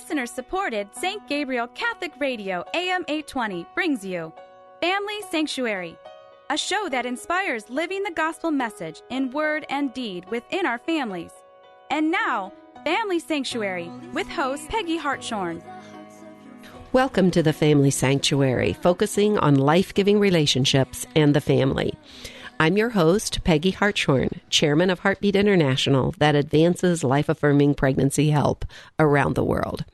Listener-supported St. Gabriel Catholic Radio AM 820 brings you Family Sanctuary, a show that inspires living the gospel message in word and deed within our families. And now, Family Sanctuary with host Peggy Hartshorn. Welcome to the Family Sanctuary, focusing on life-giving relationships and the family. I'm your host, Peggy Hartshorn, chairman of Heartbeat International, that advances life-affirming pregnancy help around the world.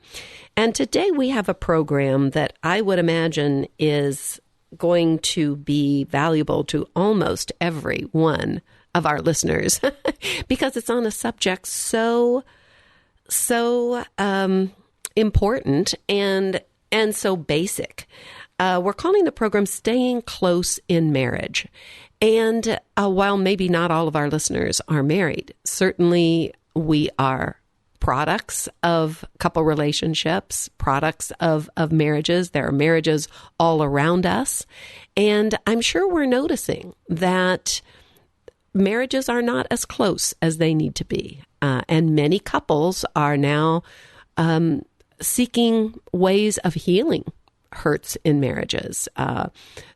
And today we have a program that I would imagine is going to be valuable to almost every one of our listeners because it's on a subject so important and so basic. We're calling the program Staying Close in Marriage. And while maybe not all of our listeners are married, certainly we are products of couple relationships, products of marriages. There are marriages all around us. And I'm sure we're noticing that marriages are not as close as they need to be. And many couples are now seeking ways of healing hurts in marriages.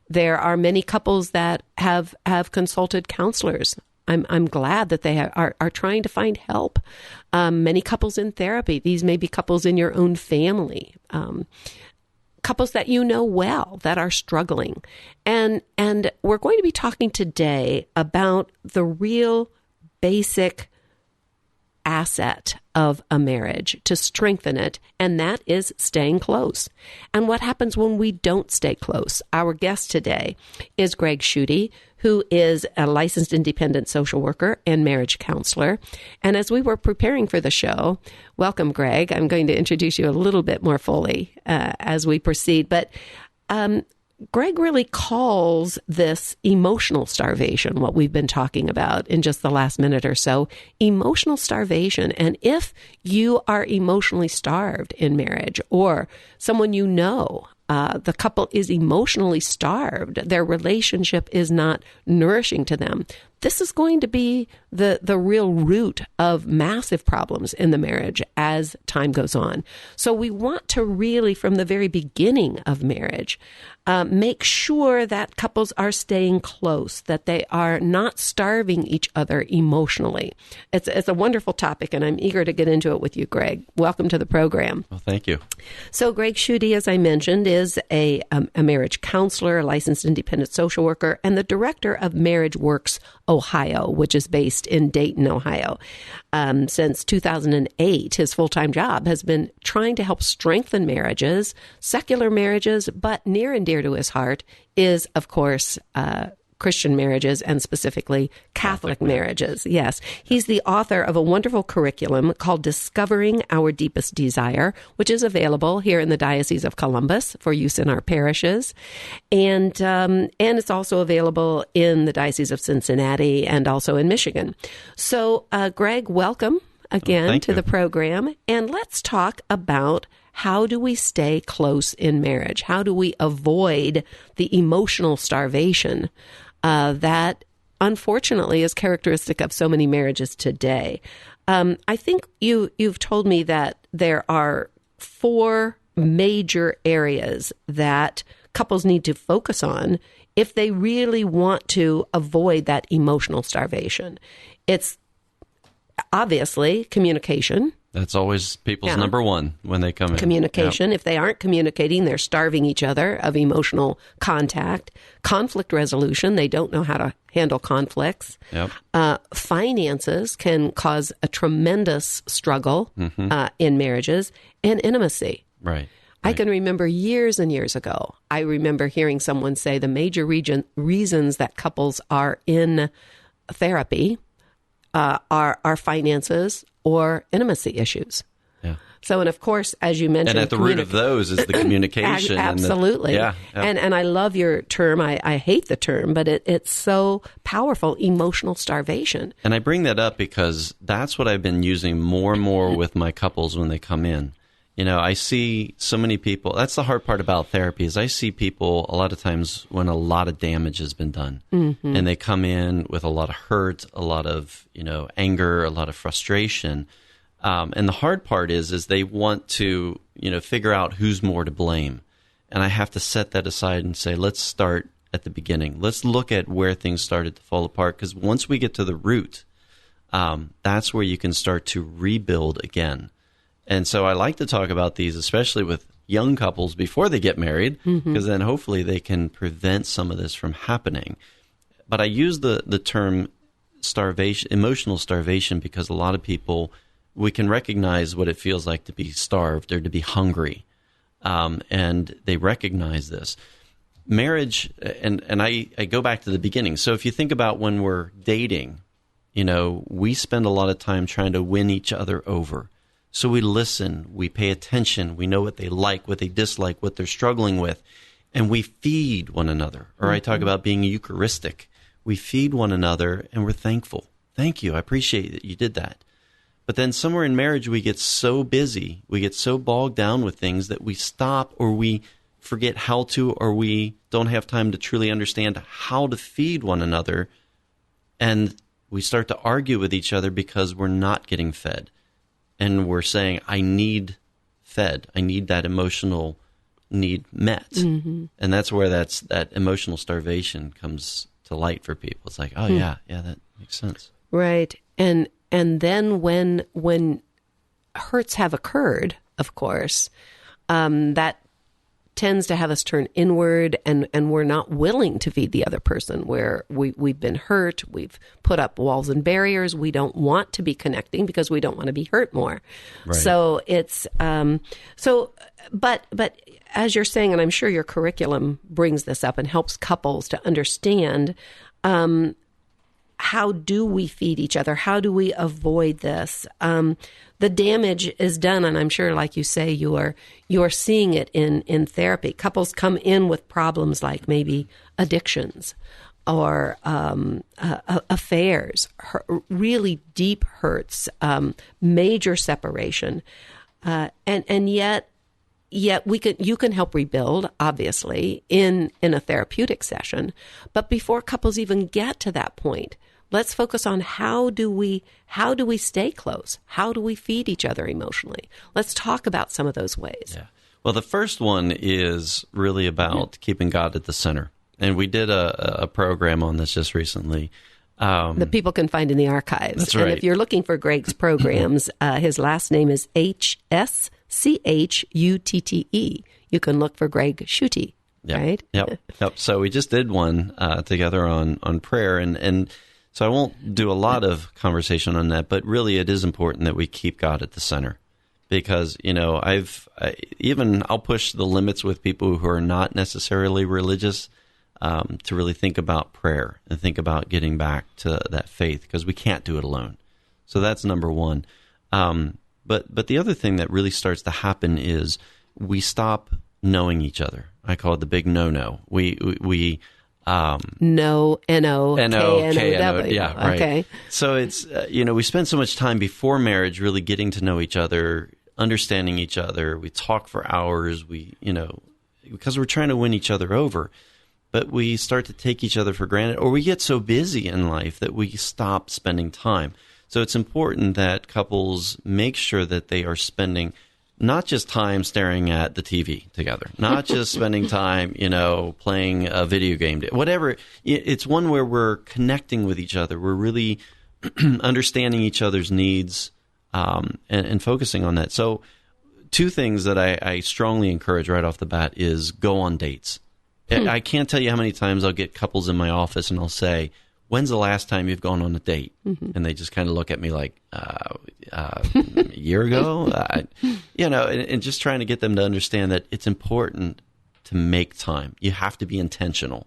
There are many couples that have consulted counselors. I'm glad that they are trying to find help. Many couples in therapy. These may be couples in your own family, couples that you know well that are struggling. And we're going to be talking today about the real basic asset of a marriage to strengthen it, and that is staying close. And what happens when we don't stay close? Our guest today is Greg Schutte, who is a licensed independent social worker and marriage counselor. And as we were preparing for the show, welcome, Greg. I'm going to introduce you a little bit more fully as we proceed, but Greg really calls this emotional starvation, what we've been talking about in just the last minute or so, emotional starvation. And if you are emotionally starved in marriage, or someone you know, the couple is emotionally starved, their relationship is not nourishing to them, this is going to be the real root of massive problems in the marriage as time goes on. So we want to really, from the very beginning of marriage, make sure that couples are staying close, that they are not starving each other emotionally. It's a wonderful topic, and I'm eager to get into it with you, Greg. Welcome to the program. Well, thank you. So Greg Schutte, as I mentioned, is a marriage counselor, a licensed independent social worker, and the director of Marriage Works Ohio, which is based in Dayton, Ohio. Since 2008, his full-time job has been trying to help strengthen marriages, secular marriages, but near and dear to his heart is, of course, Christian marriages and specifically Catholic marriages. Yes. He's the author of a wonderful curriculum called Discovering Our Deepest Desire, which is available here in the Diocese of Columbus for use in our parishes. And it's also available in the Diocese of Cincinnati and also in Michigan. So, Greg, welcome again to the program. And let's talk about how do we stay close in marriage? How do we avoid the emotional starvation that unfortunately is characteristic of so many marriages today? I think you've told me that there are 4 major areas that couples need to focus on if they really want to avoid that emotional starvation. It's obviously communication. That's always people's number one when they come in. Communication. Yep. If they aren't communicating, they're starving each other of emotional contact. Conflict resolution. They don't know how to handle conflicts. Yep. Finances can cause a tremendous struggle in marriages. And intimacy. Right. I can remember years and years ago, I remember hearing someone say the major reasons that couples are in therapy are finances or intimacy issues. Yeah. So, and of course, as you mentioned, and at the root of those is the communication. Absolutely. And I love your term. I hate the term, but it's so powerful, emotional starvation. And I bring that up because that's what I've been using more and more with my couples when they come in. You know, I see so many people. That's the hard part about therapy is I see people a lot of times when a lot of damage has been done. Mm-hmm. And they come in with a lot of hurt, a lot of, anger, a lot of frustration. And the hard part is they want to, figure out who's more to blame. And I have to set that aside and say, let's start at the beginning. Let's look at where things started to fall apart. Because once we get to the root, that's where you can start to rebuild again. And so I like to talk about these, especially with young couples before they get married, because then hopefully they can prevent some of this from happening. But I use the term starvation, emotional starvation, because a lot of people, we can recognize what it feels like to be starved or to be hungry. And they recognize this. Marriage, and I go back to the beginning. So if you think about when we're dating, we spend a lot of time trying to win each other over. So we listen, we pay attention, we know what they like, what they dislike, what they're struggling with, and we feed one another. Or I talk about being Eucharistic. We feed one another and we're thankful. Thank you. I appreciate that you did that. But then somewhere in marriage, we get so busy, we get so bogged down with things that we stop, or we forget how to, or we don't have time to truly understand how to feed one another. And we start to argue with each other because we're not getting fed. And we're saying, I need fed. I need that emotional need met. And that's where that emotional starvation comes to light for people. It's like, oh, yeah, that makes sense. Right. And then when hurts have occurred, of course, that tends to have us turn inward, and we're not willing to feed the other person, where we've been hurt, we've put up walls and barriers, we don't want to be connecting because we don't want to be hurt more. Right. So it's but as you're saying, and I'm sure your curriculum brings this up and helps couples to understand, how do we feed each other? How do we avoid this? The damage is done, and I'm sure, like you say, you are seeing it in therapy. Couples come in with problems like maybe addictions or affairs, really deep hurts, major separation, and yet you can help rebuild, obviously, in a therapeutic session. But before couples even get to that point, let's focus on how do we stay close? How do we feed each other emotionally? Let's talk about some of those ways. Yeah. Well, the first one is really about keeping God at the center. And we did a program on this just recently. That people can find in the archives. That's right. And if you're looking for Greg's programs, his last name is H-S-C-H-U-T-T-E. You can look for Greg Schutte, right? Yep. So we just did one together on prayer, and so I won't do a lot of conversation on that, but really it is important that we keep God at the center, because, I'll push the limits with people who are not necessarily religious to really think about prayer and think about getting back to that faith, because we can't do it alone. So that's number one. But the other thing that really starts to happen is we stop knowing each other. I call it the big no-no. We No, N-O-K-N-O-W. Yeah, right. Okay. So it's, we spend so much time before marriage really getting to know each other, understanding each other. We talk for hours, because we're trying to win each other over. But we start to take each other for granted, or we get so busy in life that we stop spending time. So it's important that couples make sure that they are spending not just time staring at the TV together, not just spending time, playing a video game, whatever. It's one where we're connecting with each other. We're really understanding each other's needs and focusing on that. So two things that I strongly encourage right off the bat is go on dates. I can't tell you how many times I'll get couples in my office and I'll say, when's the last time you've gone on a date? And they just kind of look at me like, a year ago? And just trying to get them to understand that it's important to make time. You have to be intentional.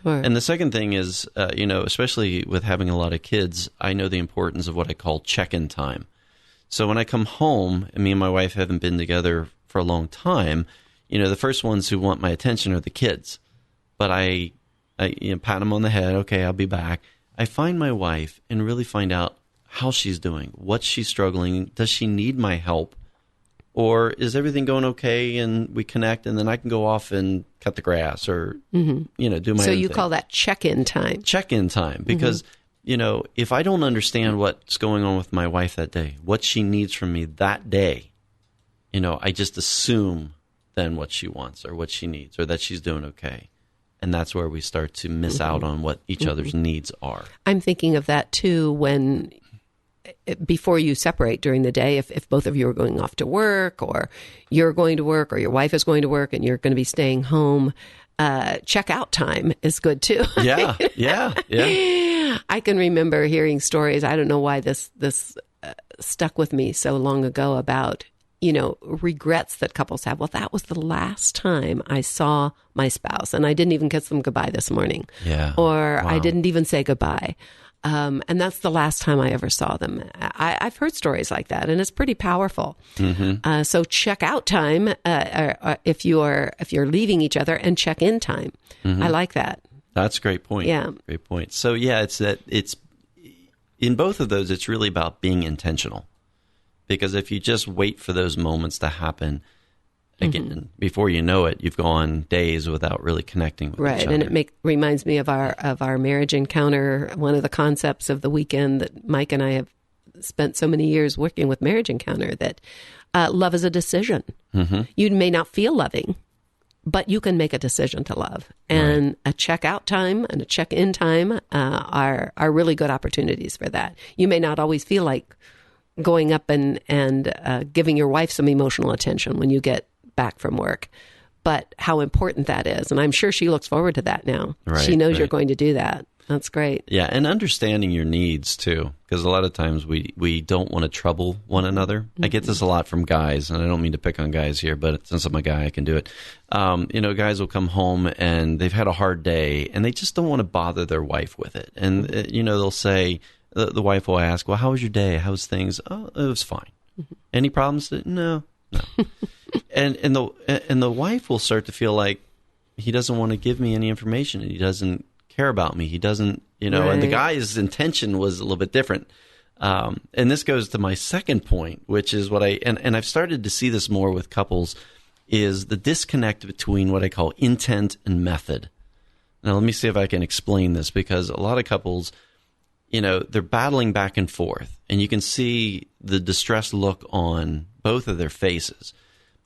Sure. And the second thing is, especially with having a lot of kids, I know the importance of what I call check-in time. So when I come home, and me and my wife haven't been together for a long time, the first ones who want my attention are the kids. But I pat them on the head. Okay, I'll be back. I find my wife and really find out how she's doing, what she's struggling. Does she need my help? Or is everything going okay and we connect and then I can go off and cut the grass or, do my own thing. So you call that check-in time. Check-in time, because if I don't understand what's going on with my wife that day, what she needs from me that day, I just assume then what she wants or what she needs or that she's doing okay. And that's where we start to miss out on what each other's needs are. I'm thinking of that too when, before you separate during the day, if both of you are going off to work or you're going to work or your wife is going to work and you're going to be staying home, checkout time is good too. Yeah. I can remember hearing stories. I don't know why this stuck with me so long ago about, regrets that couples have. Well, that was the last time I saw my spouse and I didn't even kiss them goodbye this morning. Yeah. Or Wow. I didn't even say goodbye. And that's the last time I ever saw them. I've heard stories like that, and it's pretty powerful. Mm-hmm. So check out time if you're leaving each other, and check in time. Mm-hmm. I like that. That's a great point. Yeah. Great point. So it's in both of those, it's really about being intentional. Because if you just wait for those moments to happen, again, before you know it, you've gone days without really connecting with each other. And it reminds me of our marriage encounter. One of the concepts of the weekend that Mike and I have spent so many years working with Marriage Encounter, that love is a decision. Mm-hmm. You may not feel loving, but you can make a decision to love. And a check-out time and a check-in time are really good opportunities for that. You may not always feel like going up and giving your wife some emotional attention when you get back from work, but how important that is. And I'm sure she looks forward to that now. Right, she knows right. you're going to do that. That's great. Yeah, and understanding your needs too, because a lot of times we don't want to trouble one another. I get this a lot from guys, and I don't mean to pick on guys here, but since I'm a guy, I can do it. Guys will come home and they've had a hard day, and they just don't want to bother their wife with it. And they'll say, the wife will ask, "Well, how was your day? How's things?" "Oh, it was fine." "Any problems?" "No." and the wife will start to feel like he doesn't want to give me any information. He doesn't care about me. He doesn't, Right. And the guy's intention was a little bit different. And this goes to my second point, which is what and I've started to see this more with couples, is the disconnect between what I call intent and method. Now, let me see if I can explain this, because a lot of couples, they're battling back and forth, and you can see the distressed look on both of their faces.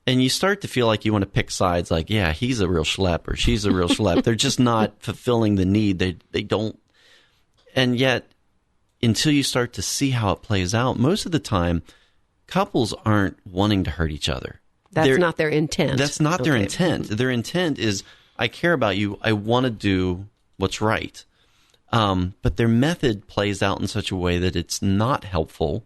And you start to feel like you want to pick sides, like, yeah, he's a real schlep or she's a real schlep. They're just not fulfilling the need. They don't. And yet, until you start to see how it plays out, most of the time, couples aren't wanting to hurt each other. That's not their intent. That's not their intent. Their intent is, I care about you. I want to do what's right. But their method plays out in such a way that it's not helpful.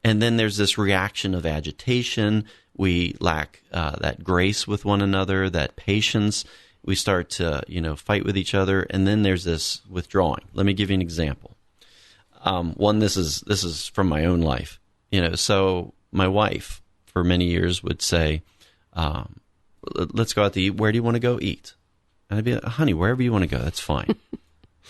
And then there's this reaction of agitation. We lack that grace with one another, that patience. We start to, fight with each other. And then there's this withdrawing. Let me give you an example. This is from my own life. So my wife for many years would say, let's go out to eat. Where do you want to go eat? And I'd be like, honey, wherever you want to go, that's fine.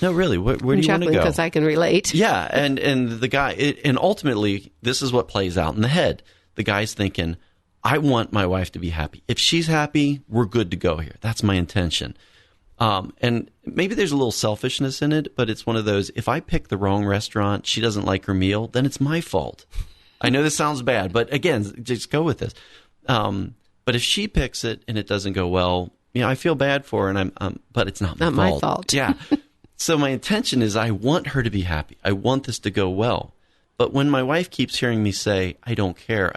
No, really, where do you want to go? Because I can relate. Yeah, and the guy, and ultimately, this is what plays out in the head. The guy's thinking, I want my wife to be happy. If she's happy, we're good to go here. That's my intention. And maybe there's a little selfishness in it, but it's one of those, if I pick the wrong restaurant, she doesn't like her meal, then it's my fault. I know this sounds bad, but again, just go with this. But if she picks it and it doesn't go well, I feel bad for her, and but it's not my fault. Yeah. So my intention is, I want her to be happy. I want this to go well. But when my wife keeps hearing me say, I don't care,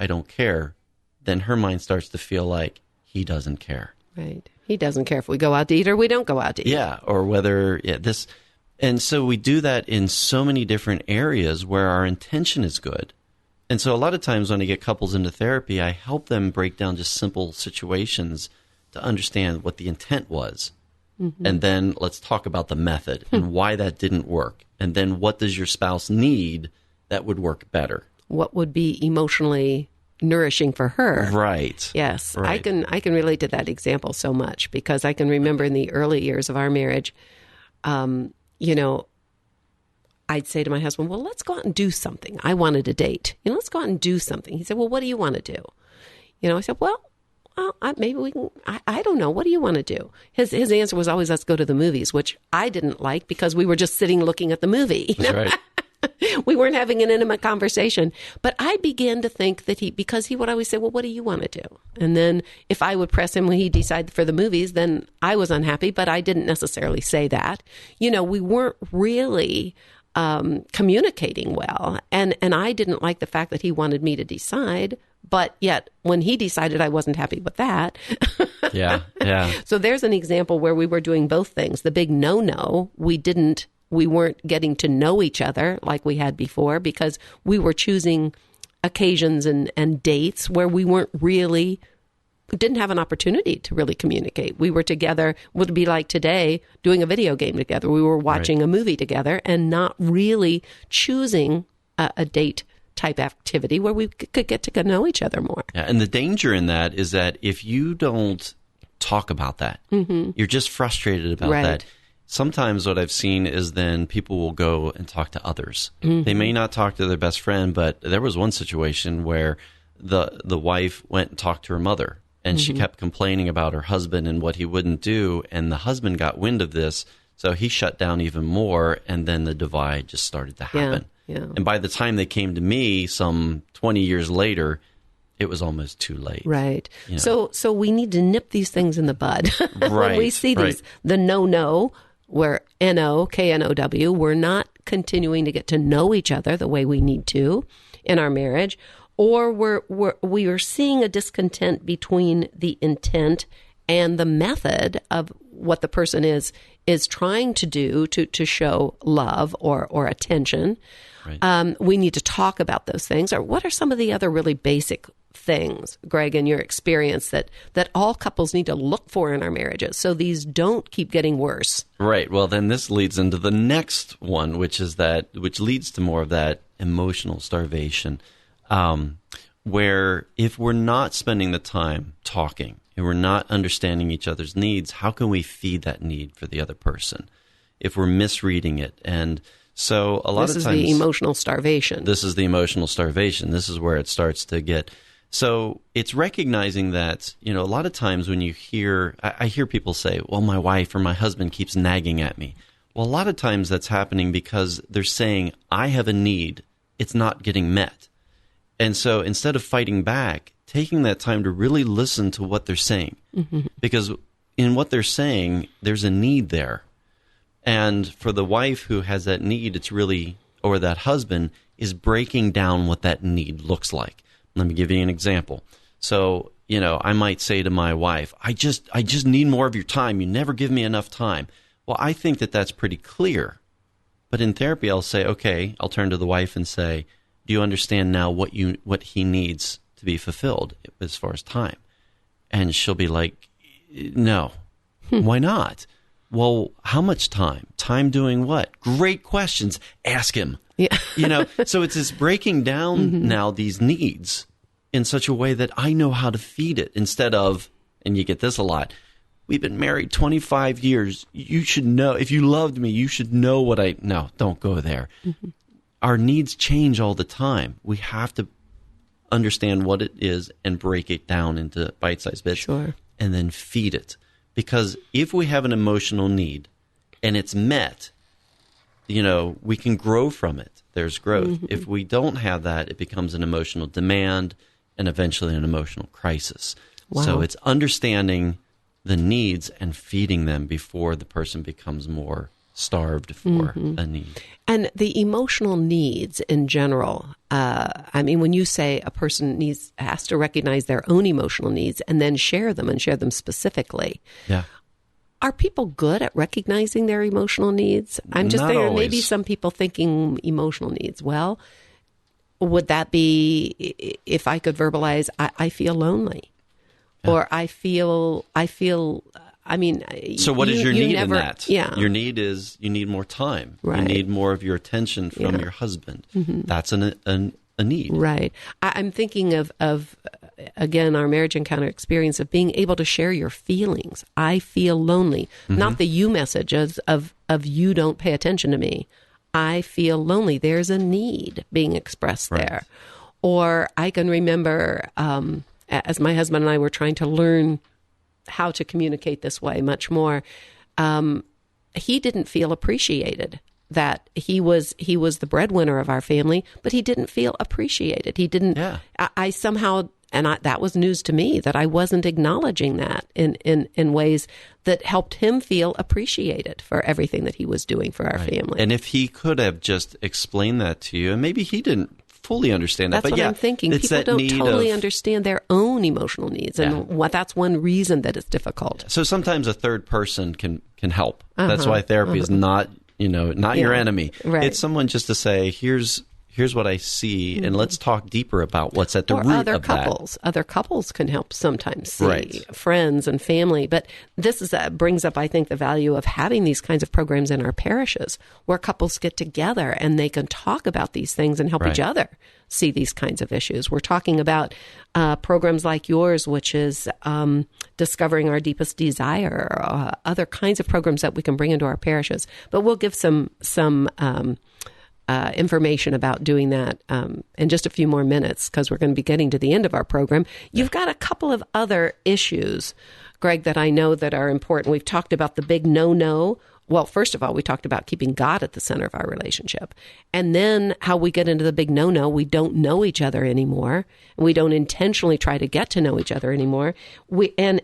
then her mind starts to feel like he doesn't care. Right. He doesn't care if we go out to eat or we don't go out to eat. Yeah, or whether this. And so we do that in so many different areas where our intention is good. And so a lot of times when I get couples into therapy, I help them break down just simple situations to understand what the intent was. Mm-hmm. And then let's talk about the method and why that didn't work. And then what does your spouse need that would work better? What would be emotionally nourishing for her? Right. Yes. Right. I can relate to that example so much, because I can remember in the early years of our marriage, I'd say to my husband, well, let's go out and do something. I wanted a date. Let's go out and do something. He said, well, what do you want to do? I said, well, oh, maybe we can, I don't know. What do you want to do? His answer was always, let's go to the movies, which I didn't like because we were just sitting looking at the movie. That's right. We weren't having an intimate conversation. But I began to think that because he would always say, well, what do you want to do? And then if I would press him when he decided for the movies, then I was unhappy, but I didn't necessarily say that. We weren't really communicating well. And I didn't like the fact that he wanted me to decide. But yet when he decided, I wasn't happy with that. Yeah. So there's an example where we were doing both things. The big no, we weren't getting to know each other like we had before because we were choosing occasions and dates where we didn't have an opportunity to really communicate. We were together, would be like today, doing a video game together. We were watching a movie together and not really choosing a date type activity where we could get to know each other more. Yeah, and the danger in that is that if you don't talk about that, you're just frustrated about that. Sometimes what I've seen is then people will go and talk to others. They may not talk to their best friend, but there was one situation where the wife went and talked to her mother, and she kept complaining about her husband and what he wouldn't do, and the husband got wind of this, so he shut down even more, and then the divide just started to happen. Yeah. And by the time they came to me some 20 years later, it was almost too late. Right. So we need to nip these things in the bud. When we see these, the no, where K-N-O-W, we're not continuing to get to know each other the way we need to in our marriage, or we are seeing a discontent between the intent and the method of what the person is trying to do to show love or attention. Right. We need to talk about those things. Or what are some of the other really basic things, Greg, in your experience that all couples need to look for in our marriages so these don't keep getting worse? Right. Well, then this leads into the next one, which leads to more of that emotional starvation, where if we're not spending the time talking and we're not understanding each other's needs, how can we feed that need for the other person if we're misreading it? And so a lot of times... This is the emotional starvation. This is the emotional starvation. This is where it starts to get... So it's recognizing that, a lot of times when I hear people say, well, my wife or my husband keeps nagging at me. Well, a lot of times that's happening because they're saying, I have a need, it's not getting met. And so instead of fighting back, taking that time to really listen to what they're saying, because in what they're saying, there's a need there. And for the wife who has that need, it's really, or that husband is breaking down what that need looks like. Let me give you an example. So, I might say to my wife, I just need more of your time. You never give me enough time. Well, I think that that's pretty clear. But in therapy, I'll say, okay, I'll turn to the wife and say, do you understand now what he needs to be fulfilled as far as time? And she'll be like, no. Why not? Well, how much time? Time doing what? Great questions. Ask him. Yeah. So it's this breaking down now these needs in such a way that I know how to feed it instead of, and you get this a lot, we've been married 25 years. You should know, if you loved me, you should know what no, don't go there. Our needs change all the time. We have to understand what it is and break it down into bite-sized bits. Sure. And then feed it. Because if we have an emotional need and it's met, we can grow from it. There's growth. If we don't have that, it becomes an emotional demand and eventually an emotional crisis. Wow. So it's understanding the needs and feeding them before the person becomes more starved for a need. And the emotional needs in general, when you say a person has to recognize their own emotional needs and then share them specifically. Yeah. Are people good at recognizing their emotional needs? I'm just thinking maybe some people thinking emotional needs. Well, would that be if I could verbalize, I feel lonely, or I feel. So what is your need in that? Yeah. Your need is you need more time. Right. You need more of your attention from your husband. That's a need. Right. I'm thinking of again, our marriage encounter experience of being able to share your feelings. I feel lonely. Not the you messages of you don't pay attention to me. I feel lonely. There's a need being expressed there. Or I can remember as my husband and I were trying to learn how to communicate this way much more, he didn't feel appreciated. That he was the breadwinner of our family, but he didn't feel appreciated. He didn't. Yeah. I somehow, that was news to me, that I wasn't acknowledging that in ways that helped him feel appreciated for everything that he was doing for our family. And if he could have just explained that to you, and maybe he didn't fully understand that. That's but what I'm thinking. People don't totally understand their own emotional needs, and that's one reason that it's difficult. So sometimes a third person can help. That's why therapy is not your enemy. Right. It's someone just to say, here's what I see, and let's talk deeper about what's at the root of that. Other couples can help sometimes see, friends and family. But this brings up, I think, the value of having these kinds of programs in our parishes where couples get together and they can talk about these things and help each other see these kinds of issues. We're talking about programs like yours, which is Discovering Our Deepest Desire, or other kinds of programs that we can bring into our parishes. But we'll give some information about doing that in just a few more minutes, because we're going to be getting to the end of our program. You've got a couple of other issues, Greg, that I know that are important. We've talked about the big no-no. Well, first of all, we talked about keeping God at the center of our relationship. And then how we get into the big no-no, we don't know each other anymore. And we don't intentionally try to get to know each other anymore. And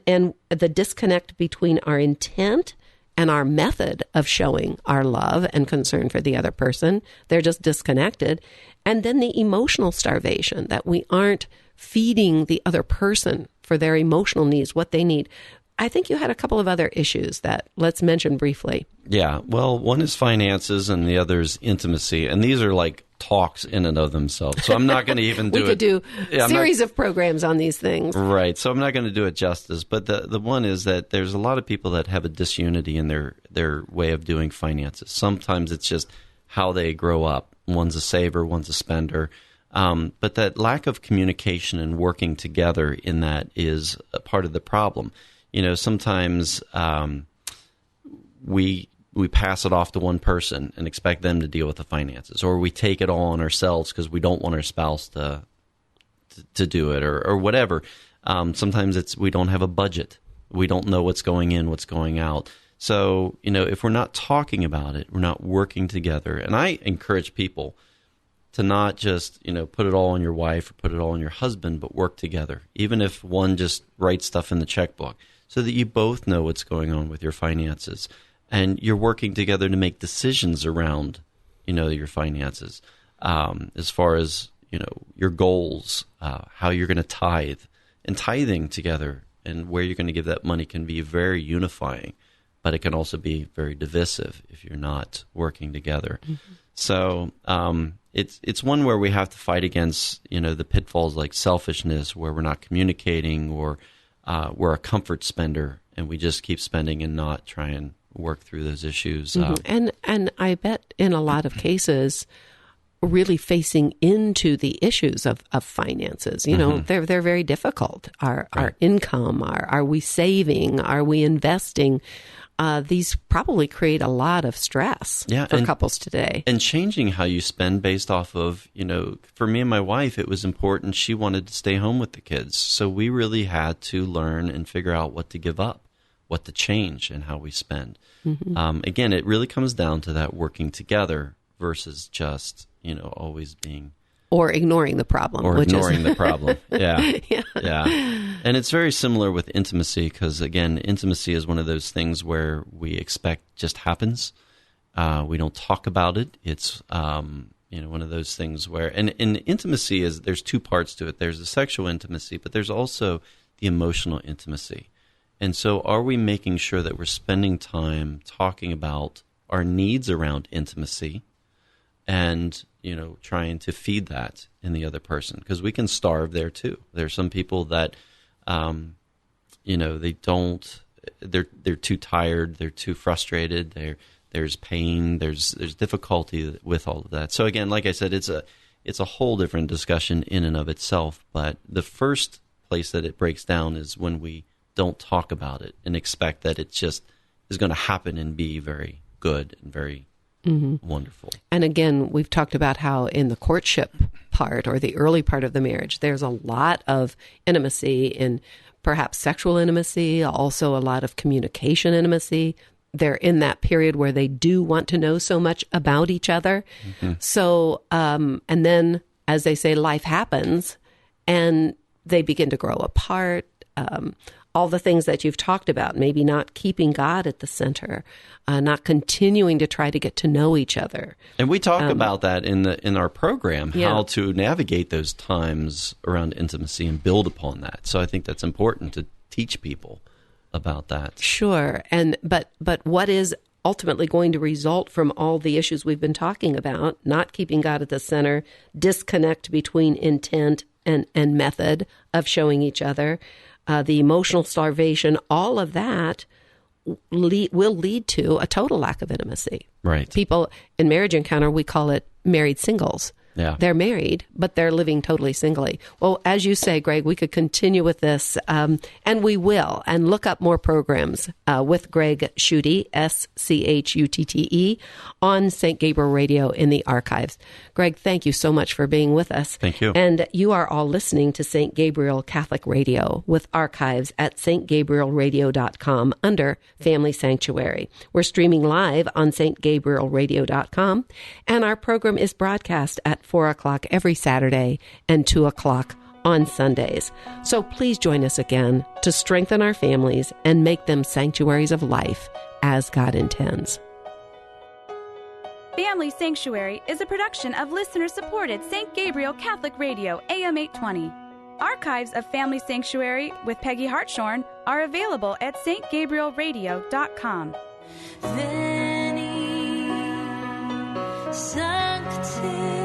the disconnect between our intent and our method of showing our love and concern for the other person, they're just disconnected. And then the emotional starvation, that we aren't feeding the other person for their emotional needs, what they need. I think you had a couple of other issues that let's mention briefly. Yeah, well, one is finances and the other is intimacy. And these are like talks in and of themselves. So I'm not going to even do we could do a series of programs on these things. Right. So I'm not going to do it justice. But the one is that there's a lot of people that have a disunity in their way of doing finances. Sometimes it's just how they grow up. One's a saver, one's a spender. But that lack of communication and working together in that is a part of the problem. Sometimes we pass it off to one person and expect them to deal with the finances, or we take it all on ourselves because we don't want our spouse to do it, or whatever. Sometimes we don't have a budget. We don't know what's going in, what's going out. So, if we're not talking about it, we're not working together. And I encourage people to not just, put it all on your wife or put it all on your husband, but work together, even if one just writes stuff in the checkbook, so that you both know what's going on with your finances. And you're working together to make decisions around, your finances, as far as, your goals, how you're going to tithe. And tithing together and where you're going to give that money can be very unifying, but it can also be very divisive if you're not working together. Mm-hmm. So it's one where we have to fight against, the pitfalls like selfishness, where we're not communicating, or we're a comfort spender and we just keep spending and not try and work through those issues. Mm-hmm. And I bet in a lot of cases, really facing into the issues of finances, they're very difficult. Our income, are we saving? Are we investing? These probably create a lot of stress for couples today. And changing how you spend based off of, for me and my wife, it was important. She wanted to stay home with the kids. So we really had to learn and figure out what to give up, what to change, and how we spend. Mm-hmm. Again, it really comes down to that working together versus just, always being... Or ignoring the problem. The problem. Yeah. And it's very similar with intimacy because, again, intimacy is one of those things where we expect just happens. We don't talk about it. It's, one of those things where... And intimacy there's two parts to it. There's the sexual intimacy, but there's also the emotional intimacy. And so are we making sure that we're spending time talking about our needs around intimacy and, trying to feed that in the other person? Because we can starve there too. There are some people that, they don't, they're too tired, they're too frustrated, there's pain, there's difficulty with all of that. So again, like I said, it's a whole different discussion in and of itself. But the first place that it breaks down is when we don't talk about it and expect that it just is going to happen and be very good and very wonderful. And again, we've talked about how in the courtship part or the early part of the marriage, there's a lot of intimacy in perhaps sexual intimacy, also a lot of communication intimacy. They're in that period where they do want to know so much about each other. So, and then as they say, life happens and they begin to grow apart. All the things that you've talked about, maybe not keeping God at the center, not continuing to try to get to know each other. And we talk about that in our program, how to navigate those times around intimacy and build upon that. So I think that's important to teach people about that. Sure. And but what is ultimately going to result from all the issues we've been talking about, not keeping God at the center, disconnect between intent and method of showing each other, the emotional starvation, all of that will lead to a total lack of intimacy. Right. People in Marriage Encounter, we call it married singles. Yeah. They're married, but they're living totally singly. Well, as you say, Greg, we could continue with this, and we will, and look up more programs with Greg Schutte, Schutte, on St. Gabriel Radio in the archives. Greg, thank you so much for being with us. Thank you. And you are all listening to St. Gabriel Catholic Radio with archives at stgabrielradio.com under Family Sanctuary. We're streaming live on stgabrielradio.com, and our program is broadcast at 4 o'clock every Saturday and 2 o'clock on Sundays. So please join us again to strengthen our families and make them sanctuaries of life as God intends. Family Sanctuary is a production of listener-supported St. Gabriel Catholic Radio, AM 820. Archives of Family Sanctuary with Peggy Hartshorn are available at stgabrielradio.com. Veni, Sancte